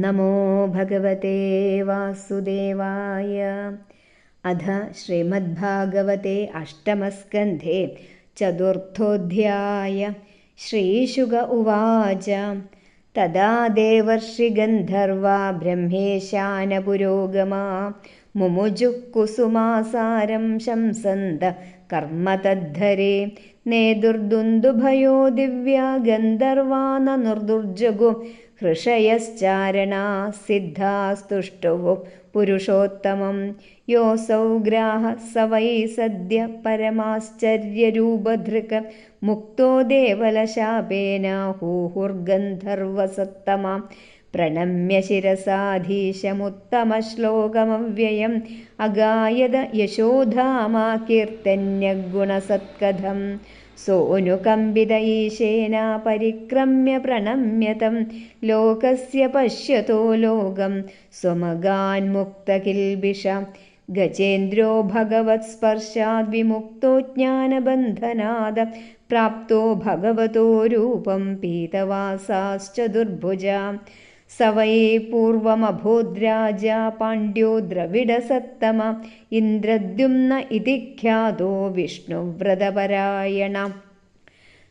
നമോ ഭഗവതേ വാസുദേവായ. അഥ ശ്രീമദ്ഭാഗവതേ അഷ്ടമസ്കന്ധേ ചതുർത്ഥോധ്യായ. ശ്രീശുക ഉവാച തദാ ദേവർഷിഗന്ധർവാ ബ്രഹ്മേശാനപുരോഗമാ മുമുജുഃ കുസുമാസാരം ശംസന്ത കർമ്മ തദ്ധരേ. നേതുർദുന്ദുഭയോ ദിവ്യാ ഗന്ധർവാ നനുർദുർജഗു ഹൃഷയശ്ചാരണാ സിദ്ധാസ്തുഷ്ടുഃ പുരുഷോത്തമം. യോസൗ ഗ്രാഹ സ വൈ സദ്യ പരമാശ്ചര്യരൂപധൃക് മുക്തോ ദേവലശാപേന ഹൂഹുർഗന്ധർവസത്തമാം. പ്രണമ്യ ശിരസാധീശമുത്തമശ്ലോകമവ്യയം അഗായത യശോധാമാ കീർത്തന്യഗുണസത്കഥം. സോനുകമ്പിത ഈശേന പരിക്രമ്യ പ്രണമ്യതം ലോകസ്യ പശ്യതോ ലോകം സ്വമഗാന്മുക്തകിൽബിഷ. ഗജേന്ദ്രോ ഭഗവത്സ്പർശാദ് വിമുക്തോ ജ്ഞാനബന്ധനാദ പ്രാപ്തോ ഭഗവതോ രൂപം പീതവാസാശ്ചതുർഭുജ. സ വൈ പൂർവമഭൂദ്രാജ പാണ്ഡ്യോ ദ്രവിഡസത്തമ ഇന്ദ്രദ്യുമ്ന ഇതി ഖ്യാതോ വിഷ്ണുവ്രതപരായണ.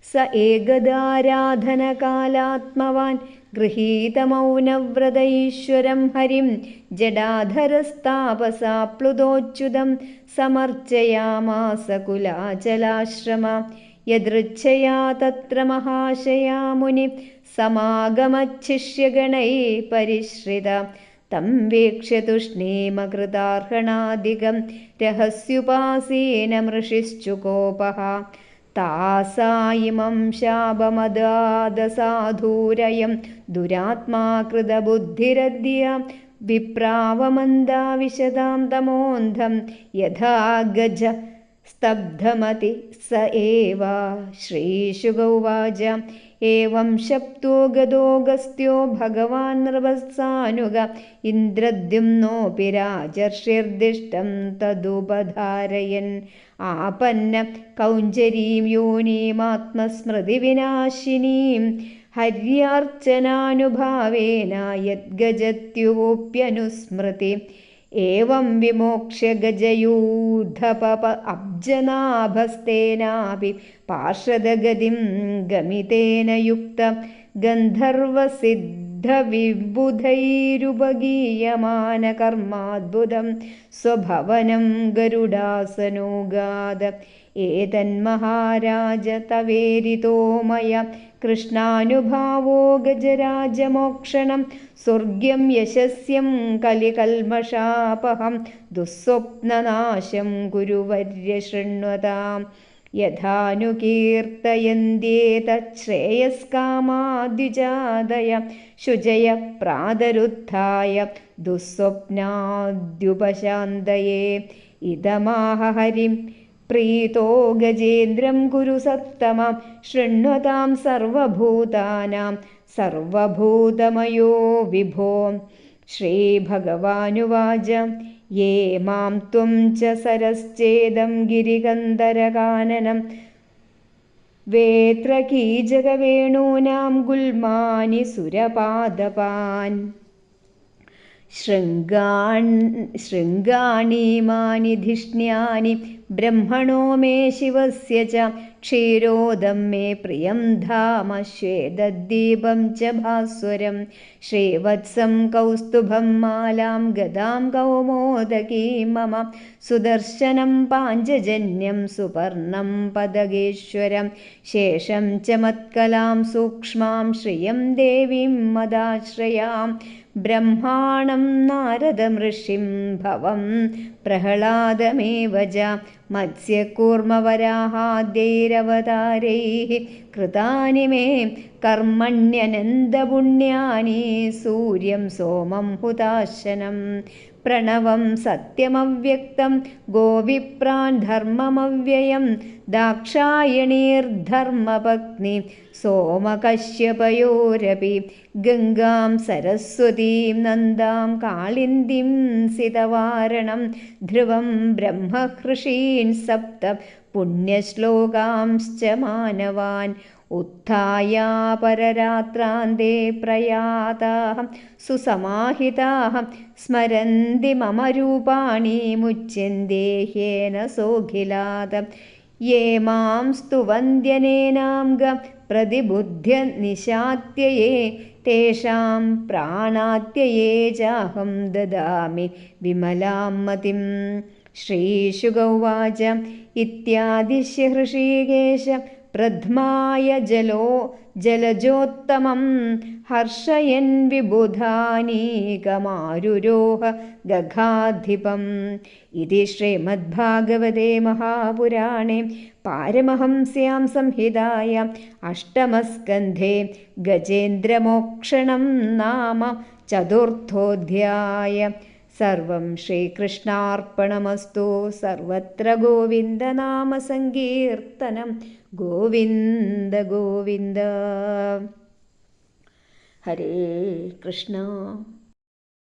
സ ഏകദാരാധനകാലാത്മവാൻ ഗൃഹീതമൗനവ്രത ഈശ്വരം ഹരിം ജഡാധരസ്താപസാപ്ലുതോച്യുതം സമർച്ചയാമാസ കുലാചലാശ്രമ. യദൃച്ഛയാ തത്ര മഹാശയാ മുനി സമാഗമച്ഛിഷ്യഗണൈ പരിശ്രിത. തം വീക്ഷ്യ തുഷ്ണീമകൃതാർഹണാദികം രഹസ്യുപാസീന മൃഷിശ്ചുകോപഃ. താസായിമം ശാപമദാദസാധൂരയം ദുരാത്മാകൃതബുദ്ധിരദ്യ വിപ്രാവമന്ദാവിശതാം തമോന്ധം യഥാ ഗജ സ്തബ്ധമതി സ ഏവ. ശ്രീശുക ഉവാച ഏവം ശപ്തോ ഗതോഗസ്ത്യോ ഭഗവാൻ നൃപസാനുഗ ഇന്ദ്രദ്യുമ്നോപി രാജർഷിർദിഷ്ടം തദുപധാരയൻ. ആപന്ന കൗഞ്ചരീം യോനീമാത്മസ്മൃതിവിനാശിനീം ഹര്യാർച്ചനാനുഭാവേന യദ്ഗജത്യുവോപ്യനുസ്മൃതി. ഏവം വിമോക്ഷ്യ ഗജയൂഥപപ അബ്ജനാഭസ്തേനാപി പാർഷദഗതിം ഗമിതേന യുക്ത ഗന്ധർവസിദ്ധവിബുധൈരുപഗീയമാന കർമാദ്ഭുതം സ്വഭവനം ഗരുഡാസനോഗാദ. ഏതന്മഹാരാജ തവേരിതോ മയ കൃഷ്ണാനുഭാവോ ഗജരാജമോക്ഷണം സ്വർഗ്യം യശസ്യം കലികൽമഷാപഹം ദുസ്വപ്നനാശം കുരുവര്യ ശൃണ്വതാം. യഥാനുകീർത്തയന്ത്യേതശ്രേയസ്കാമാദ്യുജാദയ ശുചയ പ്രാതരുത്ഥായ ദുസ്വപ്നാദ്യുപശാന്തയേ. ഇദമാഹ ഹരിം പ്രീതോ ഗജേന്ദ്രം കുരു സത്തമം ശൃണ്വതാം സർവഭൂതാനാം സർവഭൂതമയോ വിഭോ. ശ്രീഭഗവാനുവാച യേ മാം ത്വം ച സരശ്ചേദം ഗിരികന്ധരകാനനം വേത്രകീജകവേണൂനാം ഗുൽമാനി സുരപാദപാൻ. ശൃംഗാണീമാനി ധിഷ്ണ്യാനി ബ്രഹ്മണോ മേ ശിവസ്യ ച ക്ഷീരോദം മേ പ്രിയം ധാമ ശ്വേതദ്ദീപം ച ഭാസ്വരം. ശ്രീവത്സം കൗസ്തുഭം മാലാം ഗദാം കൗമോദകീം മമ സുദർശനം പാഞ്ചജന്യം സുപർണം പദഗേശ്വരം. ശേഷം ച മത്കലാം സൂക്ഷ്മാം ശ്രിയം ദേവീം മദാശ്രയാം. ബ്രഹ്മാണം നാരദമൃഷിം ഭവം പ്രഹ്ലാദമേവ ച. മത്സ്യകൂർമ്മവരാഹാദ്യൈരവതാരൈഃ കൃതാനി മേ കർമ്മണ്യനന്തപുണ്യാനി സൂര്യം സോമം ഹുതാശനം. പ്രണവം സത്യമവ്യക്തം ഗോവിപ്രാൻ ധർമ്മമവ്യയം ദാക്ഷായണീർധർമ്മപത്നി സോമകശ്യപയോരപി. ഗംഗാം സരസ്വതീം നന്ദാം കാളിന്ദീം സിതവാരണം ധ്രുവം ബ്രഹ്മഹൃഷീൻ സപ്ത പുണ്യശ്ലോകാംശ്ച മാനവാൻ. उत्थायापररात्रान्ते प्रयाताः सुसमाहिताः स्मरन्ति मम रूपाणि मुच्यन्ते ह्येन सोऽखिलात् ये मां स्तुवन्त्यनेनां प्रतिबुध्य निशात्यये तेषां प्राणात्यये चाहं ददामि विमलां मतिं। श्रीशुक उवाच इत्यादिश्य हृषीकेश प्रध्माय जलजोत्तमं हर्षयन् विबुधानीकमारुरोह गगाधिपम्। इति श्रीमद्भागवते महापुराणे पारमहंस्यां संहितायाम् अष्टमस्कन्धे गजेन्द्रमोक्षणं नाम चतुर्थोऽध्याय। सर्वं श्रीकृष्णार्पणमस्तु। सर्वत्र गोविन्दनामसङ्कीर्तनं गोविन्द गोविन्द। हरे कृष्ण।